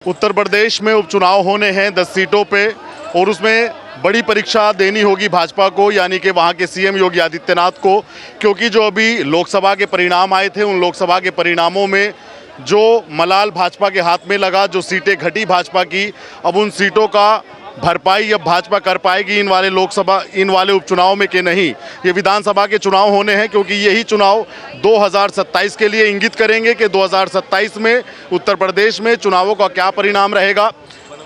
उत्तर प्रदेश में उपचुनाव होने हैं 10 सीटों पे और उसमें बड़ी परीक्षा देनी होगी भाजपा को, यानी कि वहां के सीएम योगी आदित्यनाथ को, क्योंकि जो अभी लोकसभा के परिणाम आए थे उन लोकसभा के परिणामों में जो मलाल भाजपा के हाथ में लगा, जो सीटें घटी भाजपा की, अब उन सीटों का भरपाई अब भाजपा कर पाएगी इन वाले उपचुनाव में कि नहीं। ये विधानसभा के चुनाव होने हैं, क्योंकि यही चुनाव 2027 के लिए इंगित करेंगे कि 2027 में उत्तर प्रदेश में चुनावों का क्या परिणाम रहेगा।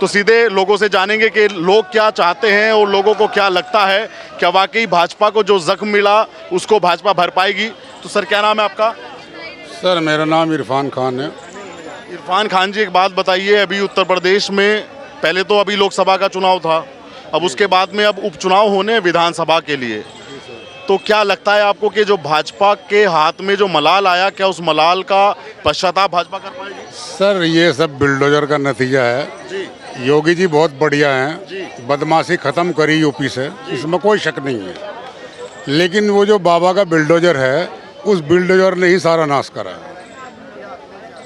तो सीधे लोगों से जानेंगे कि लोग क्या चाहते हैं और लोगों को क्या लगता है, क्या वाकई भाजपा को जो जख्म मिला उसको भाजपा भर पाएगी। तो सर, क्या नाम है आपका? सर, मेरा नाम इरफान खान है। इरफान खान जी, एक बात बताइए, अभी उत्तर प्रदेश में पहले तो अभी लोकसभा का चुनाव था, अब उसके बाद में अब उपचुनाव होने हैं विधानसभा के लिए, तो क्या लगता है आपको कि जो भाजपा के हाथ में जो मलाल आया, क्या उस मलाल का पश्चाताप भाजपा कर पाएगी? सर, ये सब बिल्डोजर का नतीजा है जी। योगी जी बहुत बढ़िया हैं जी। बदमाशी ख़त्म करी यूपी से, इसमें कोई शक नहीं है। लेकिन वो जो बाबा का बिल्डोजर है, उस बिल्डोजर ने ही सारा नाश करा है।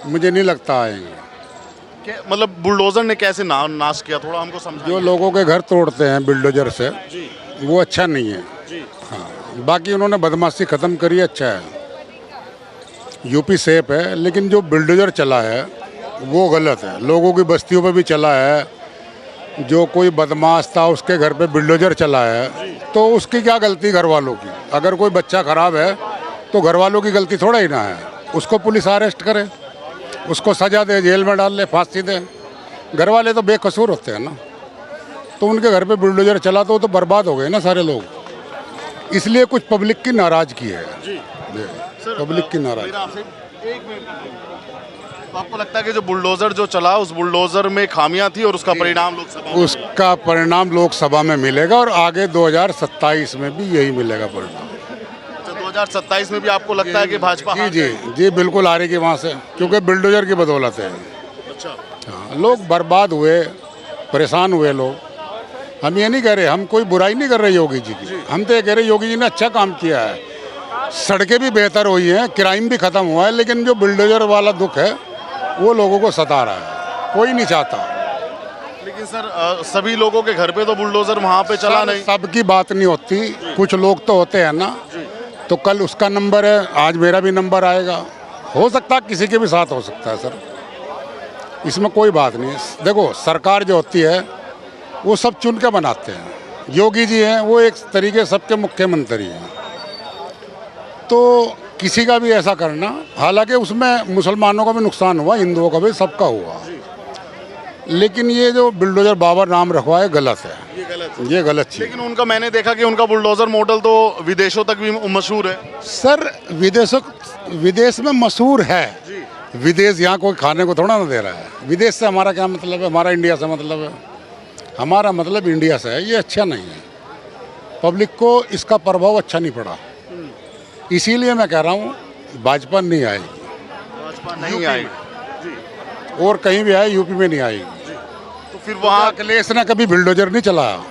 मुझे नहीं लगता आएंगे। मतलब बुलडोजर ने कैसे नाश किया, थोड़ा हमको समझाइए। जो लोगों के घर तोड़ते हैं बिल्डोजर से, जी। वो अच्छा नहीं है। जी। हाँ, बाकी उन्होंने बदमाशी ख़त्म करी, अच्छा है, यूपी सेफ है। लेकिन जो बिल्डोजर चला है वो गलत है, लोगों की बस्तियों पे भी चला है। जो कोई बदमाश था उसके घर पे बिल्डोजर चला है, तो उसकी क्या गलती घर वालों की? अगर कोई बच्चा ख़राब है तो घर वालों की गलती थोड़ा ही ना है। उसको पुलिस अरेस्ट करे, उसको सजा दे, जेल में डाल ले, फांसी दे। घर वाले तो बेकसूर होते हैं ना, तो उनके घर पे बुलडोजर चला तो वो तो बर्बाद हो गए ना सारे लोग। इसलिए कुछ पब्लिक की नाराज़गी है। जी। पब्लिक की नाराज़गी। तो आपको लगता है कि जो बुलडोजर जो चला, उस बुलडोजर में खामियां थी और उसका परिणाम लोकसभा में मिलेगा और आगे 2027 में भी यही मिलेगा परिणाम। 2027 में भी आपको लगता है कि भाजपा? जी जी जी, बिल्कुल आ रही वहाँ से, क्योंकि बिल्डोजर की बदौलत है। अच्छा। हाँ, लोग बर्बाद हुए, परेशान हुए लोग। हम ये नहीं कह रहे, हम कोई बुराई नहीं कर रहे योगी जी की, हम तो ये कह रहे योगी जी ने अच्छा काम किया है, सड़कें भी बेहतर हुई हैं, क्राइम भी ख़त्म हुआ है। लेकिन जो बिल्डोजर वाला दुख है वो लोगों को सता रहा है, कोई नहीं चाहता। लेकिन सर, सभी लोगों के घर पे तो बुलडोजर वहाँ पे चला नहीं। सबकी बात नहीं होती, कुछ लोग तो होते हैं ना। तो कल उसका नंबर है, आज मेरा भी नंबर आएगा, हो सकता है किसी के भी साथ हो सकता है सर, इसमें कोई बात नहीं। देखो, सरकार जो होती है वो सब चुन के बनाते हैं। योगी जी हैं, वो एक तरीके सबके मुख्यमंत्री हैं, तो किसी का भी ऐसा करना, हालांकि उसमें मुसलमानों का भी नुकसान हुआ, हिंदुओं का भी, सबका हुआ। लेकिन ये जो बिल्डोजर बाबा नाम रखवा है, गलत है, ये गलत चीज़। लेकिन उनका, मैंने देखा कि उनका बुलडोजर मॉडल तो विदेशों तक भी मशहूर है। सर, विदेश में मशहूर है। विदेश यहाँ कोई खाने को थोड़ा ना दे रहा है। विदेश से हमारा क्या मतलब है? हमारा इंडिया से मतलब है, हमारा मतलब इंडिया से है। ये अच्छा नहीं है, पब्लिक को इसका प्रभाव अच्छा नहीं पड़ा। इसीलिए मैं कह रहा हूँ भाजपा नहीं आएगी, भाजपा नहीं आएगी, और कहीं भी आए यूपी में नहीं आएगी। तो फिर वहाँ अखिलेश ने कभी बिल्डोजर नहीं चलाया।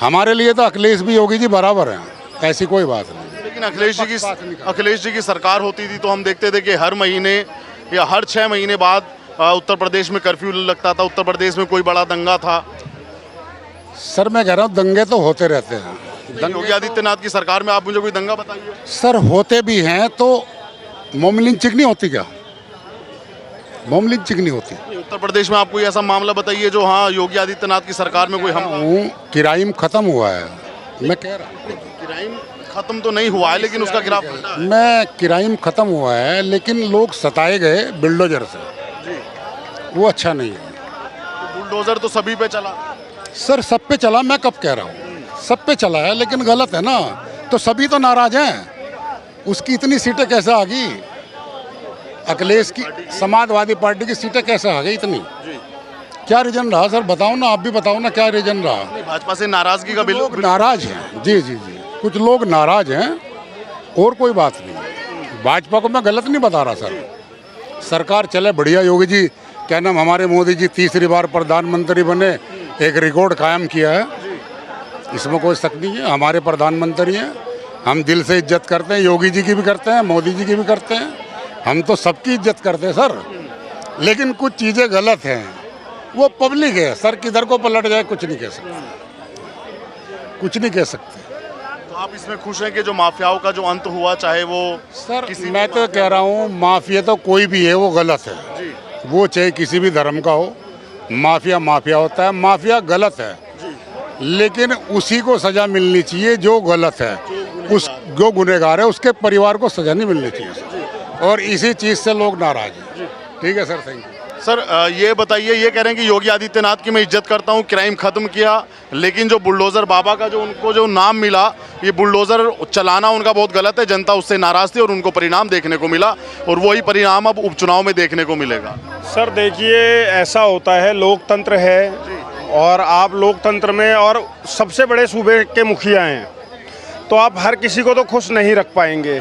हमारे लिए तो अखिलेश भी योगी जी बराबर हैं, ऐसी कोई बात नहीं। लेकिन अखिलेश जी की सरकार होती थी तो हम देखते थे कि हर महीने या हर 6 महीने बाद उत्तर प्रदेश में कर्फ्यू लगता था, उत्तर प्रदेश में कोई बड़ा दंगा था। सर, मैं कह रहा हूँ दंगे तो होते रहते हैं। योगी आदित्यनाथ की सरकार में आप मुझे कोई दंगा बताइए। सर, होते भी हैं तो मोम लिंचिंग नहीं होती क्या? मोम लिंचिंग नहीं होती। उत्तर प्रदेश में आप कोई ऐसा मामला बताइए जो, हाँ, योगी आदित्यनाथ की सरकार में कोई हमला? क्राइम खत्म हुआ है, मैं कह रहा हूँ। क्राइम खत्म तो नहीं हुआ है, लेकिन उसका गिराफ घटा है। मैं क्राइम खत्म हुआ है, लेकिन लोग सताए गए बिल्डोजर से, वो अच्छा नहीं है। तो बुलडोजर तो सभी पे चला। सर, सब पे चला, मैं कब कह रहा हूँ सब पे चला है, लेकिन गलत है ना, तो सभी तो नाराज हैं। उसकी इतनी सीटें कैसे आ गई? अखिलेश की समाजवादी पार्टी की सीटें कैसे आ गई इतनी? क्या रीजन रहा सर? बताओ ना, आप भी बताओ ना, क्या रीजन रहा? भाजपा से नाराजगी का लोग नाराज हैं। जी जी जी, कुछ लोग नाराज हैं, और कोई बात नहीं। भाजपा को मैं गलत नहीं बता रहा सर, सरकार चले बढ़िया। योगी जी, क्या नाम, हमारे मोदी जी तीसरी बार प्रधानमंत्री बने, एक रिकॉर्ड कायम किया है, इसमें कोई शक नहीं है। हमारे प्रधानमंत्री हैं, हम दिल से इज्जत करते हैं, योगी जी की भी करते हैं, मोदी जी की भी करते हैं, हम तो सबकी इज्जत करते हैं सर। लेकिन कुछ चीज़ें गलत हैं, वो पब्लिक है सर, किधर को पलट जाए कुछ नहीं कह सकते, कुछ नहीं कह सकते। तो आप इसमें खुश हैं कि जो माफियाओं का जो अंत हुआ, चाहे वो सर किसी मैं तो कह रहा हूँ माफिया तो कोई भी है वो गलत है, जी वो चाहे किसी भी धर्म का हो, माफिया माफिया होता है, माफिया गलत है, लेकिन उसी को सजा मिलनी चाहिए जो गलत है, उस जो गुनहगार है उसके परिवार को सजा नहीं मिलनी चाहिए, और इसी चीज़ से लोग नाराज हैं। ठीक है सर, थैंक यू। सर ये बताइए, ये कह रहे हैं कि योगी आदित्यनाथ की मैं इज्जत करता हूँ, क्राइम खत्म किया, लेकिन जो बुलडोज़र बाबा का जो उनको जो नाम मिला, ये बुलडोज़र चलाना उनका बहुत गलत है, जनता उससे नाराज़ थी और उनको परिणाम देखने को मिला, और वही परिणाम अब उपचुनाव में देखने को मिलेगा। सर देखिए, ऐसा होता है, लोकतंत्र है और आप लोकतंत्र में और सबसे बड़े सूबे के मुखिया हैं, तो आप हर किसी को तो खुश नहीं रख पाएंगे।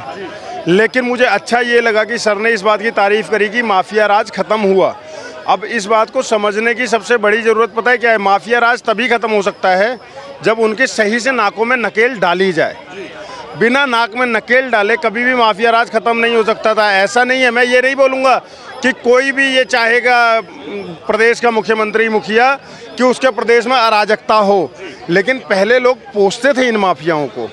लेकिन मुझे अच्छा ये लगा कि सर ने इस बात की तारीफ़ करी कि माफिया राज ख़त्म हुआ। अब इस बात को समझने की सबसे बड़ी ज़रूरत पता है क्या है? माफिया राज तभी ख़त्म हो सकता है जब उनके सही से नाकों में नकेल डाली जाए। बिना नाक में नकेल डाले कभी भी माफिया राज ख़त्म नहीं हो सकता था। ऐसा नहीं है, मैं ये नहीं बोलूँगा कि कोई भी ये चाहेगा प्रदेश का मुख्यमंत्री मुखिया कि उसके प्रदेश में अराजकता हो, लेकिन पहले लोग पोसते थे इन माफियाओं को,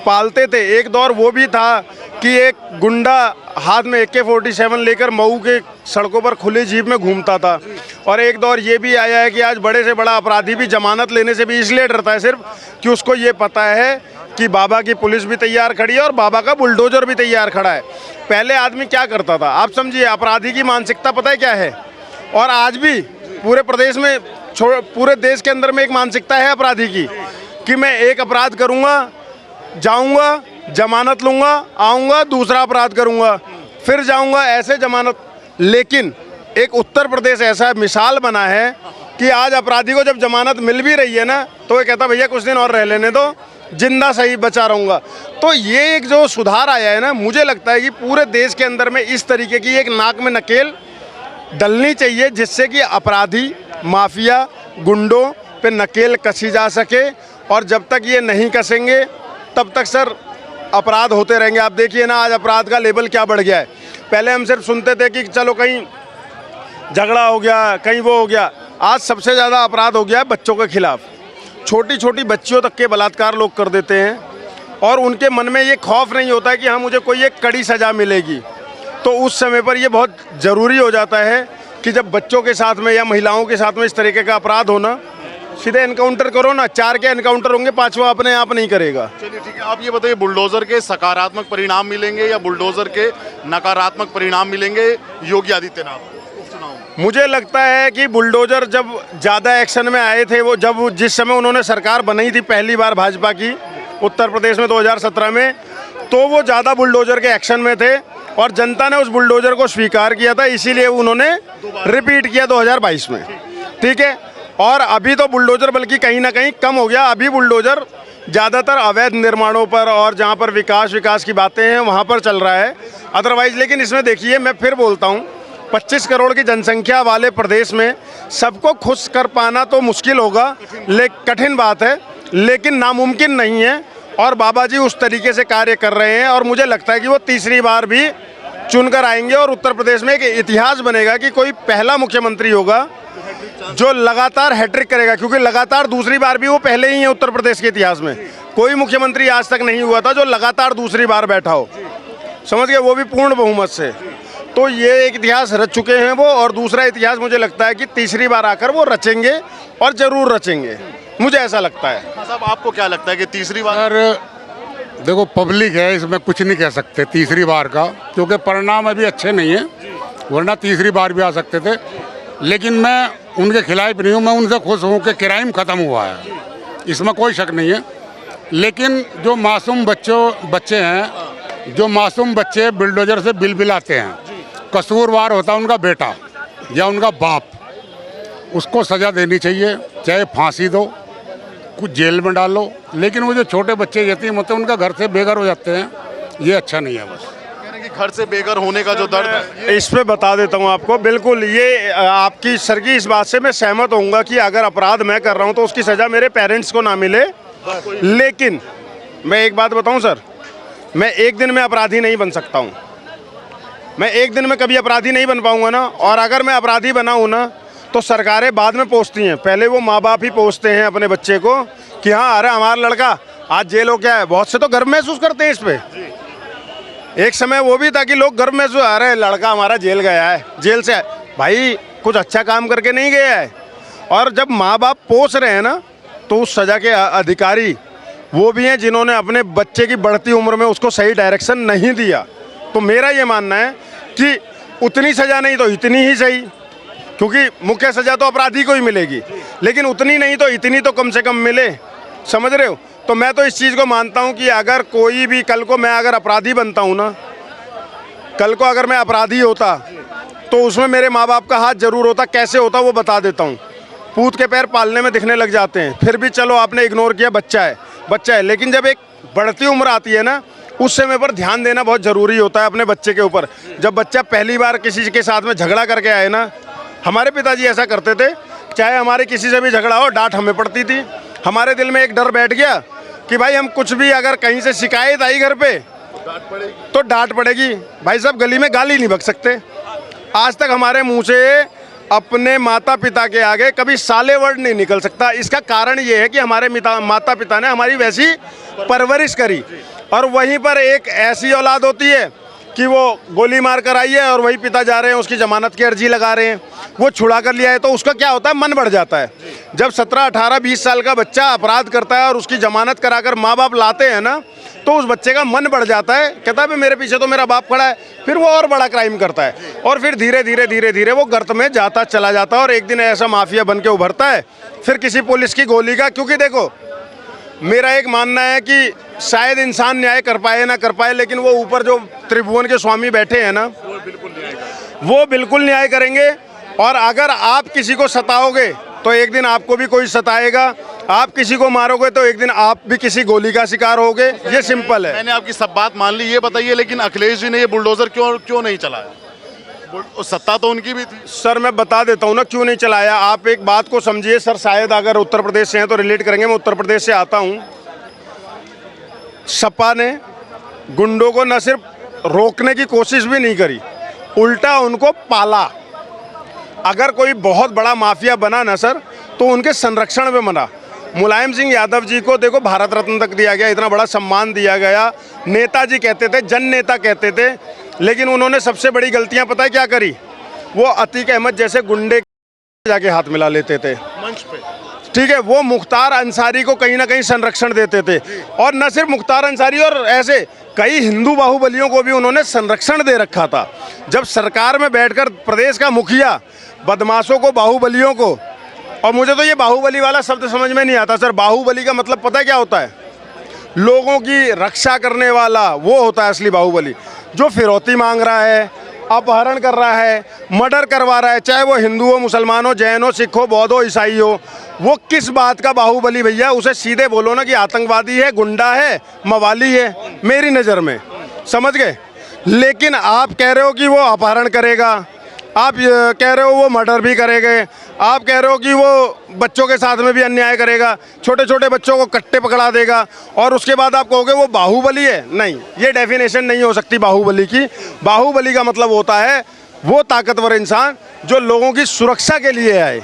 पालते थे। एक दौर वो भी था कि एक गुंडा हाथ में AK-47 लेकर मऊ के सड़कों पर खुली जीप में घूमता था, और एक दौर ये भी आया है कि आज बड़े से बड़ा अपराधी भी जमानत लेने से भी इसलिए डरता है सिर्फ कि उसको ये पता है कि बाबा की पुलिस भी तैयार खड़ी है और बाबा का बुलडोजर भी तैयार खड़ा है। पहले आदमी क्या करता था, आप समझिए, अपराधी की मानसिकता पता है क्या है? और आज भी पूरे प्रदेश में, पूरे देश के अंदर में एक मानसिकता है अपराधी की कि मैं एक अपराध करूँगा, जाऊँगा, जमानत लूँगा, आऊँगा, दूसरा अपराध करूँगा, फिर जाऊँगा, ऐसे जमानत। लेकिन एक उत्तर प्रदेश ऐसा मिसाल बना है कि आज अपराधी को जब जमानत मिल भी रही है ना, तो वो कहता भैया कुछ दिन और रह लेने दो, जिंदा सही बचा रहूँगा। तो ये एक जो सुधार आया है ना, मुझे लगता है कि पूरे देश के अंदर में इस तरीके की एक नाक में नकेल डलनी चाहिए, जिससे कि अपराधी, माफिया, गुंडों पे नकेल कसी जा सके। और जब तक ये नहीं कसेंगे तब तक सर अपराध होते रहेंगे। आप देखिए ना, आज अपराध का लेवल क्या बढ़ गया है। पहले हम सिर्फ सुनते थे कि चलो कहीं झगड़ा हो गया, कहीं वो हो गया। आज सबसे ज़्यादा अपराध हो गया है बच्चों के खिलाफ। छोटी छोटी बच्चियों तक के बलात्कार लोग कर देते हैं, और उनके मन में ये खौफ नहीं होता है कि हाँ मुझे कोई एक कड़ी सज़ा मिलेगी। तो उस समय पर ये बहुत ज़रूरी हो जाता है कि जब बच्चों के साथ में या महिलाओं के साथ में इस तरीके का अपराध होना, सीधे एनकाउंटर करो ना, 4 के एनकाउंटर होंगे, 5वां अपने आप नहीं करेगा। चलिए ठीक है, आप ये बताइए, बुलडोज़र के सकारात्मक परिणाम मिलेंगे या बुलडोज़र के नकारात्मक परिणाम मिलेंगे योगी आदित्यनाथ को उपचुनाव में? मुझे लगता है कि बुलडोज़र जब ज़्यादा एक्शन में आए थे, वो जब जिस समय उन्होंने सरकार बनाई थी पहली बार भाजपा की उत्तर प्रदेश में 2017 में, तो वो ज़्यादा बुलडोज़र के एक्शन में थे और जनता ने उस बुलडोज़र को स्वीकार किया था, इसीलिए उन्होंने रिपीट किया 2022 में। ठीक है, और अभी तो बुलडोज़र बल्कि कहीं ना कहीं कम हो गया। अभी बुलडोज़र ज़्यादातर अवैध निर्माणों पर और जहाँ पर विकास की बातें हैं वहाँ पर चल रहा है, अदरवाइज़। लेकिन इसमें देखिए, मैं फिर बोलता हूँ, 25 करोड़ की जनसंख्या वाले प्रदेश में सबको खुश कर पाना तो मुश्किल होगा, कठिन बात है, लेकिन नामुमकिन नहीं है। और बाबा जी उस तरीके से कार्य कर रहे हैं, और मुझे लगता है कि वो तीसरी बार भी चुनकर आएंगे और उत्तर प्रदेश में एक इतिहास बनेगा कि कोई पहला मुख्यमंत्री होगा जो लगातार हैट्रिक करेगा, क्योंकि लगातार दूसरी बार भी वो पहले ही है उत्तर प्रदेश के इतिहास में। कोई मुख्यमंत्री आज तक नहीं हुआ था जो लगातार दूसरी बार बैठा हो, समझ गए, वो भी पूर्ण बहुमत से। तो ये एक इतिहास रच चुके हैं वो, और दूसरा इतिहास मुझे लगता है कि तीसरी बार आकर वो रचेंगे, और ज़रूर रचेंगे, मुझे ऐसा लगता है। साहब, आपको क्या लगता है कि तीसरी बार? सर देखो, पब्लिक है, इसमें कुछ नहीं कह सकते तीसरी बार का, क्योंकि परिणाम अभी अच्छे नहीं है, वरना तीसरी बार भी आ सकते थे। लेकिन मैं उनके खिलाफ नहीं हूँ, मैं उनसे खुश हूँ कि क्राइम ख़त्म हुआ है, इसमें कोई शक नहीं है। लेकिन जो मासूम बच्चे हैं, जो मासूम बच्चे बुलडोज़र से बिलबिलाते हैं, कसूरवार होता है उनका बेटा या उनका बाप, उसको सज़ा देनी चाहिए, चाहे फांसी दो, कुछ जेल में डालो। लेकिन वो जो छोटे बच्चे यतीम होते हैं, उनका घर से बेघर हो जाते हैं, ये अच्छा नहीं है। बस कि घर से बेघर होने का जो दर्द है, इस पे बता देता हूँ आपको, बिल्कुल ये आपकी सर की इस बात से मैं सहमत होऊंगा कि अगर अपराध मैं कर रहा हूँ तो उसकी सज़ा मेरे पेरेंट्स को ना मिले। लेकिन मैं एक बात बताऊँ सर, मैं एक दिन में अपराधी नहीं बन सकता हूँ। मैं एक दिन में कभी अपराधी नहीं बन पाऊंगा ना, और अगर मैं अपराधी बना हूं ना तो सरकारें बाद में पोसती हैं, पहले वो माँ बाप ही पोसते हैं अपने बच्चे को कि हाँ अरे हमारा लड़का आज जेल हो गया है। बहुत से तो गर्व महसूस करते हैं इस पे। एक समय वो भी था कि लोग गर्व महसूस, अरे लड़का हमारा जेल गया है, जेल से भाई कुछ अच्छा काम करके नहीं गया है। और जब माँ बाप पोस रहे हैं ना तो उस सज़ा के अधिकारी वो भी हैं जिन्होंने अपने बच्चे की बढ़ती उम्र में उसको सही डायरेक्शन नहीं दिया। तो मेरा ये मानना है कि उतनी सज़ा नहीं तो इतनी ही सही, क्योंकि मुख्य सज़ा तो अपराधी को ही मिलेगी, लेकिन उतनी नहीं तो इतनी तो कम से कम मिले, समझ रहे हो। तो मैं तो इस चीज़ को मानता हूँ कि अगर कोई भी कल को मैं अगर अपराधी बनता हूँ ना, कल को अगर मैं अपराधी होता तो उसमें मेरे माँ बाप का हाथ जरूर होता। कैसे होता वो बता देता हूँ। पूत के पैर पालने में दिखने लग जाते हैं, फिर भी चलो आपने इग्नोर किया, बच्चा है, लेकिन जब एक बढ़ती उम्र आती है ना उस समय पर ध्यान देना बहुत ज़रूरी होता है अपने बच्चे के ऊपर। जब बच्चा पहली बार किसी के साथ में झगड़ा करके आए ना, हमारे पिताजी ऐसा करते थे, चाहे हमारे किसी से भी झगड़ा हो डांट हमें पड़ती थी। हमारे दिल में एक डर बैठ गया कि भाई हम कुछ भी अगर कहीं से शिकायत आई घर पे तो डांट पड़ेगी। भाई साहब गली में गाली नहीं बक सकते। आज तक हमारे मुंह से अपने माता पिता के आगे कभी साले वर्ड नहीं निकल सकता। इसका कारण ये है कि हमारे माता पिता ने हमारी वैसी परवरिश करी। और वहीं पर एक ऐसी औलाद होती है कि वो गोली मार कर आई है और वही पिता जा रहे हैं उसकी जमानत की अर्जी लगा रहे हैं, वो छुड़ा कर लिया है, तो उसका क्या होता है, मन बढ़ जाता है। जब 17, 18, 20 साल का बच्चा अपराध करता है और उसकी जमानत कराकर माँ बाप लाते हैं ना तो उस बच्चे का मन बढ़ जाता है, कहता है मेरे पीछे तो मेरा बाप खड़ा है, फिर वो और बड़ा क्राइम करता है और फिर धीरे धीरे वो गर्त में जाता चला जाता है और एक दिन ऐसा माफिया बन के उभरता है फिर किसी पुलिस की गोली का। क्योंकि देखो मेरा एक मानना है कि शायद इंसान न्याय कर पाए ना कर पाए, लेकिन वो ऊपर जो त्रिभुवन के स्वामी बैठे हैं ना वो बिल्कुल न्याय करेंगे। और अगर आप किसी को सताओगे तो एक दिन आपको भी कोई सताएगा, आप किसी को मारोगे तो एक दिन आप भी किसी गोली का शिकार होगे। ये सिंपल है। मैंने आपकी सब बात मान ली, ये बताइए लेकिन अखिलेश जी ने ये बुलडोजर क्यों नहीं चलाया? सत्ता तो उनकी भी थी। सर मैं बता देता हूँ ना क्यों नहीं चलाया। आप एक बात को समझिए सर, शायद अगर उत्तर प्रदेश से हैं तो रिलेट करेंगे। मैं उत्तर प्रदेश से आता हूँ। सपा ने गुंडों को न सिर्फ रोकने की कोशिश भी नहीं करी, उल्टा उनको पाला। अगर कोई बहुत बड़ा माफिया बना ना सर तो उनके संरक्षण में बना। मुलायम सिंह यादव जी को देखो भारत रत्न तक दिया गया, इतना बड़ा सम्मान दिया गया, नेताजी कहते थे, जन नेता कहते थे, लेकिन उन्होंने सबसे बड़ी गलतियां पता है क्या करी? वो अतीक अहमद जैसे गुंडे जाके हाथ मिला लेते थे मंच पे, ठीक है। वो मुख्तार अंसारी को कहीं ना कहीं संरक्षण देते थे, और न सिर्फ मुख्तार अंसारी और ऐसे कई हिंदू बाहुबलियों को भी उन्होंने संरक्षण दे रखा था। जब सरकार में बैठकर प्रदेश का मुखिया बदमाशों को, बाहुबलियों को, और मुझे तो ये बाहुबली वाला शब्द समझ में नहीं आता सर। बाहुबली का मतलब पता है क्या होता है? लोगों की रक्षा करने वाला, वो होता है असली बाहुबली। जो फिरौती मांग रहा है, अपहरण कर रहा है, मर्डर करवा रहा है, चाहे वो हिंदू हो, मुसलमान हो, जैन हो, सिख हो, बौद्ध हो, ईसाई हो, वो किस बात का बाहुबली भैया? उसे सीधे बोलो ना कि आतंकवादी है, गुंडा है, मवाली है, मेरी नज़र में, समझ गए। लेकिन आप कह रहे हो कि वो अपहरण करेगा, आप कह रहे हो वो मर्डर भी करेंगे, आप कह रहे हो कि वो बच्चों के साथ में भी अन्याय करेगा, छोटे छोटे बच्चों को कट्टे पकड़ा देगा, और उसके बाद आप कहोगे वो बाहुबली है। नहीं, ये डेफिनेशन नहीं हो सकती बाहुबली की। बाहुबली का मतलब होता है वो ताकतवर इंसान जो लोगों की सुरक्षा के लिए आए,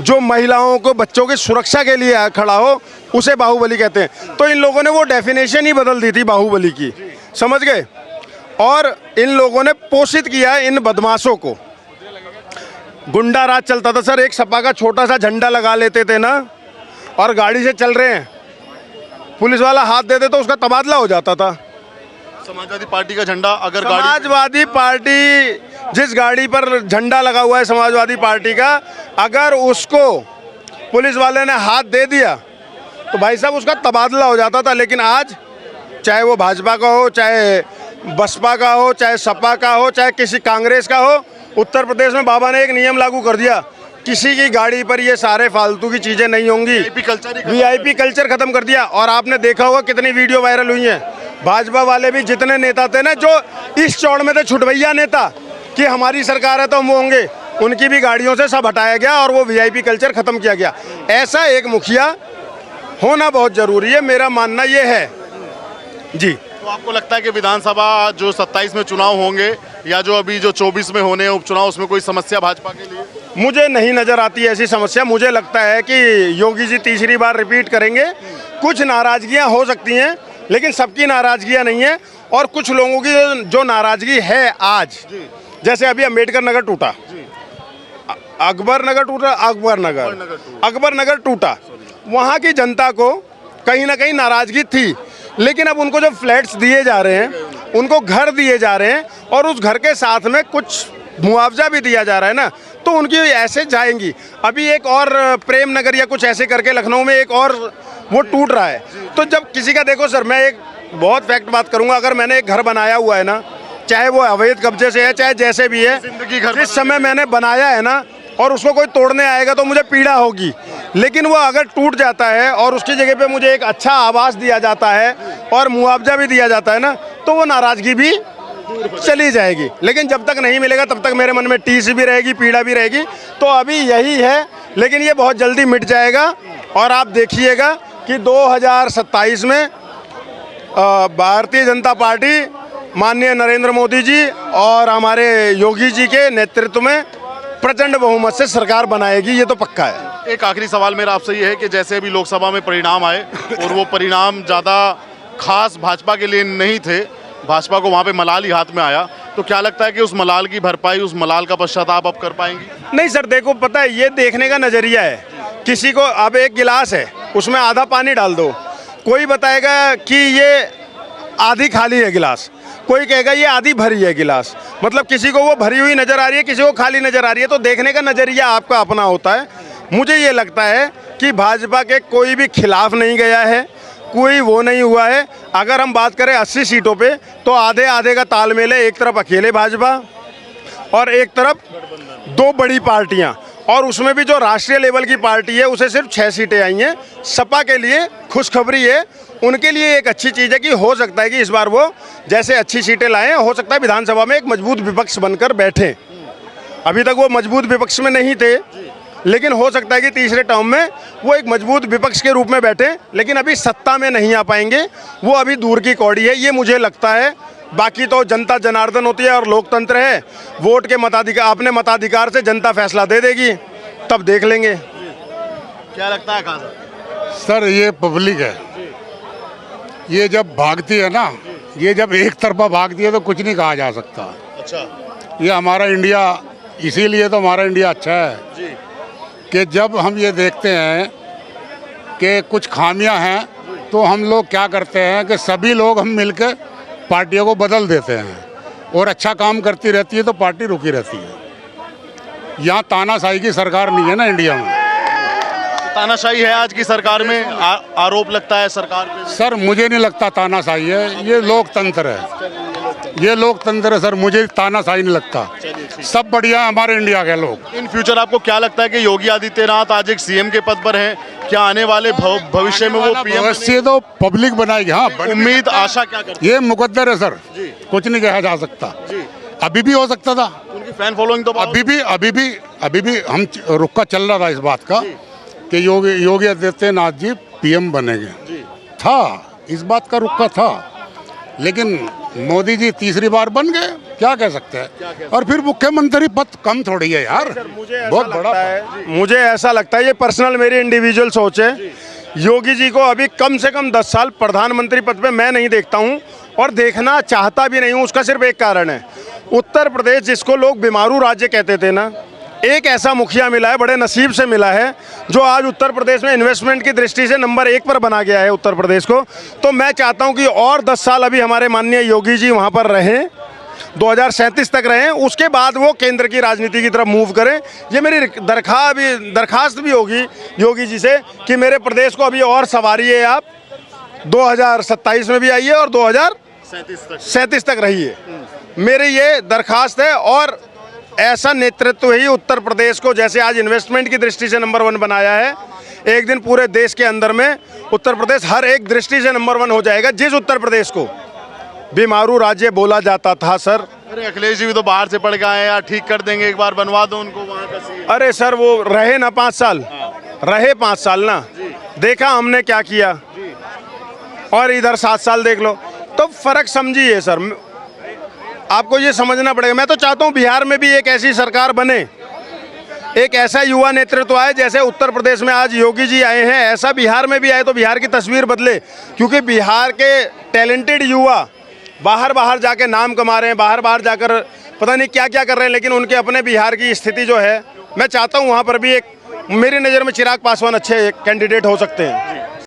जो महिलाओं को, बच्चों की सुरक्षा के लिए खड़ा हो, उसे बाहुबली कहते हैं। तो इन लोगों ने वो डेफिनेशन ही बदल दी थी बाहुबली की, समझ गए। और इन लोगों ने पोषित किया इन बदमाशों को। गुंडा राज चलता था सर। एक सपा का छोटा सा झंडा लगा लेते थे ना, और गाड़ी से चल रहे हैं, पुलिस वाला हाथ दे दे तो उसका तबादला हो जाता था। समाजवादी पार्टी का झंडा अगर समाजवादी पार्टी, जिस गाड़ी पर झंडा लगा हुआ है समाजवादी पार्टी का, अगर उसको पुलिस वाले ने हाथ दे दिया तो भाई साहब उसका तबादला हो जाता था। लेकिन आज चाहे वो भाजपा का हो, चाहे बसपा का हो, चाहे सपा का हो, चाहे किसी कांग्रेस का हो, उत्तर प्रदेश में बाबा ने एक नियम लागू कर दिया, किसी की गाड़ी पर ये सारे फालतू की चीज़ें नहीं होंगी। वीआईपी कल्चर खत्म कर दिया। और आपने देखा होगा कितनी वीडियो वायरल हुई हैं। भाजपा वाले भी जितने नेता थे ना, जो इस चौड़ में थे छुटभैया नेता कि हमारी सरकार है तो हम होंगे, उनकी भी गाड़ियों से सब हटाया गया और वो वीआईपी कल्चर खत्म किया गया। ऐसा एक मुखिया होना बहुत ज़रूरी है, मेरा मानना ये है जी। तो आपको लगता है कि विधानसभा जो 27 में चुनाव होंगे या जो अभी जो 24 में होने हैं उपचुनाव, उसमें कोई समस्या भाजपा के लिए? मुझे नहीं नज़र आती ऐसी समस्या। मुझे लगता है कि योगी जी तीसरी बार रिपीट करेंगे। कुछ नाराज़गियाँ हो सकती हैं, लेकिन सबकी नाराज़गियाँ नहीं है। और कुछ लोगों की जो नाराज़गी है आज, जैसे अभी अम्बेडकर नगर टूटा, अकबर नगर टूटा, वहाँ की जनता को कहीं ना कहीं नाराज़गी थी। लेकिन अब उनको जो फ्लैट्स दिए जा रहे हैं, उनको घर दिए जा रहे हैं, और उस घर के साथ में कुछ मुआवजा भी दिया जा रहा है ना, तो उनकी ऐसे जाएंगी। अभी एक और प्रेम नगर या कुछ ऐसे करके लखनऊ में एक और वो टूट रहा है। तो जब किसी का, देखो सर, मैं एक बहुत फैक्ट बात करूंगा, अगर मैंने एक घर बनाया हुआ है ना, चाहे वो अवैध कब्जे से है, चाहे जैसे भी है, जिस समय मैंने बनाया है ना, और उसको कोई तोड़ने आएगा तो मुझे पीड़ा होगी। लेकिन वो अगर टूट जाता है और उसकी जगह पे मुझे एक अच्छा आवास दिया जाता है और मुआवजा भी दिया जाता है ना, तो वो नाराज़गी भी चली जाएगी। लेकिन जब तक नहीं मिलेगा तब तक मेरे मन में टीस भी रहेगी, पीड़ा भी रहेगी। तो अभी यही है, लेकिन ये बहुत जल्दी मिट जाएगा। और आप देखिएगा कि 2027 में भारतीय जनता पार्टी, माननीय नरेंद्र मोदी जी और हमारे योगी जी के नेतृत्व में प्रचंड बहुमत से सरकार बनाएगी, ये तो पक्का है। एक आखिरी सवाल मेरा आपसे ये है कि जैसे अभी लोकसभा में परिणाम आए और वो परिणाम ज़्यादा खास भाजपा के लिए नहीं थे, भाजपा को वहाँ पे मलाल ही हाथ में आया, तो क्या लगता है कि उस मलाल की भरपाई, उस मलाल का पश्चाताप अब कर पाएंगी? नहीं सर, देखो, पता है, ये देखने का नज़रिया है। किसी को अब एक गिलास है, उसमें आधा पानी डाल दो, कोई बताएगा कि ये आधी खाली है गिलास, कोई कहेगा ये आधी भरी है गिलास। मतलब किसी को वो भरी हुई नज़र आ रही है, किसी को खाली नज़र आ रही है। तो देखने का नज़रिया आपका अपना होता है। मुझे ये लगता है कि भाजपा के कोई भी खिलाफ नहीं गया है, कोई वो नहीं हुआ है। अगर हम बात करें 80 सीटों पे, तो आधे आधे का तालमेल है। एक तरफ अकेले भाजपा और एक तरफ दो बड़ी पार्टियां, और उसमें भी जो राष्ट्रीय लेवल की पार्टी है उसे सिर्फ 6 सीटें आई हैं। सपा के लिए खुशखबरी है, उनके लिए एक अच्छी चीज़ है कि हो सकता है कि इस बार वो जैसे अच्छी सीटें लाएं, हो सकता है विधानसभा में एक मजबूत विपक्ष बनकर बैठें। अभी तक वो मजबूत विपक्ष में नहीं थे, लेकिन हो सकता है कि तीसरे टर्म में वो एक मजबूत विपक्ष के रूप में बैठे। लेकिन अभी सत्ता में नहीं आ पाएंगे, वो अभी दूर की कौड़ी है, ये मुझे लगता है। बाकी तो जनता जनार्दन होती है और लोकतंत्र है। वोट के मताधिकार, अपने मताधिकार से जनता फैसला दे देगी, तब देख लेंगे। क्या लगता है खान सर, ये पब्लिक है, ये जब भागती है ना, ये जब एक तरफा भागती है तो कुछ नहीं कहा जा सकता। अच्छा, ये हमारा इंडिया, इसीलिए तो हमारा इंडिया अच्छा है जी, कि जब हम ये देखते हैं कि कुछ खामियां हैं, तो हम लोग क्या करते हैं कि सभी लोग हम मिलकर पार्टियों को बदल देते हैं, और अच्छा काम करती रहती है तो पार्टी रुकी रहती है। यहाँ तानाशाही की सरकार नहीं है ना इंडिया में। तानाशाही है आज की सरकार में, आरोप लगता है सरकार पे। सर, मुझे नहीं लगता तानाशाही है, ये लोकतंत्र है, ये लोकतंत्र है सर, मुझे तानाशाही नहीं लगता। सब बढ़िया है हमारे इंडिया के लोग। इन फ्यूचर आपको क्या लगता है कि योगी आदित्यनाथ आज एक सीएम के पद पर हैं, क्या आने वाले भविष्य में वो पीएम? भविष्य तो पब्लिक बनाएगी। हाँ, उम्मीद, आशा क्या करते ये मुकद्दर है सर, कुछ नहीं कहा जा सकता। अभी भी हो सकता था, उनकी फैन फॉलोइंग तो अभी भी हम रुका चल रहा था इस बात का कि योगी आदित्यनाथ जी पीएम बनेंगे, था इस बात का रुका था। लेकिन मोदी जी तीसरी बार बन गए, क्या कह सकते हैं। और फिर मुख्यमंत्री पद कम थोड़ी है यार, बहुत बड़ा है। मुझे ऐसा लगता है, ये पर्सनल मेरी इंडिविजुअल सोच है, योगी जी को अभी कम से कम 10 साल प्रधानमंत्री पद पे मैं नहीं देखता हूँ, और देखना चाहता भी नहीं हूँ। उसका सिर्फ एक कारण है, उत्तर प्रदेश जिसको लोग बीमारू राज्य कहते थे ना, एक ऐसा मुखिया मिला है, बड़े नसीब से मिला है, जो आज उत्तर प्रदेश में इन्वेस्टमेंट की दृष्टि से नंबर 1 पर बना गया है उत्तर प्रदेश को। तो मैं चाहता हूं कि और 10 साल अभी हमारे माननीय योगी जी वहां पर रहें, 2037 तक रहें, उसके बाद वो केंद्र की राजनीति की तरफ मूव करें। ये मेरी दरखास्त भी होगी योगी जी से कि मेरे प्रदेश को अभी और संवारिए आप, 2027 में भी आइए और 2037 तक रहिए। मेरी ये दरखास्त है। और ऐसा नेतृत्व ही उत्तर प्रदेश को, जैसे आज इन्वेस्टमेंट की दृष्टि से नंबर 1 बनाया है, एक दिन पूरे देश के अंदर में उत्तर प्रदेश हर एक दृष्टि से नंबर 1 हो जाएगा। जिस उत्तर प्रदेश को बीमारू राज्य बोला जाता था सर। अरे अखिलेश जी भी तो बाहर से पढ़ के आए हैं यार, ठीक कर देंगे, एक बार बनवा दो उनको वहाँ का सीएम। अरे सर, वो रहे ना 5 साल, रहे 5 साल ना, देखा हमने क्या किया। और इधर 7 साल देख लो। तो फर्क समझिए सर, आपको ये समझना पड़ेगा। मैं तो चाहता हूँ बिहार में भी एक ऐसी सरकार बने, एक ऐसा युवा नेतृत्व आए जैसे उत्तर प्रदेश में आज योगी जी आए हैं, ऐसा बिहार में भी आए तो बिहार की तस्वीर बदले। क्योंकि बिहार के टैलेंटेड युवा बाहर जाके नाम कमा रहे हैं, बाहर जाकर पता नहीं क्या क्या कर रहे हैं, लेकिन उनके अपने बिहार की स्थिति जो है, मैं चाहता हूँ वहाँ पर भी एक, मेरी नज़र में चिराग पासवान अच्छे कैंडिडेट हो सकते हैं।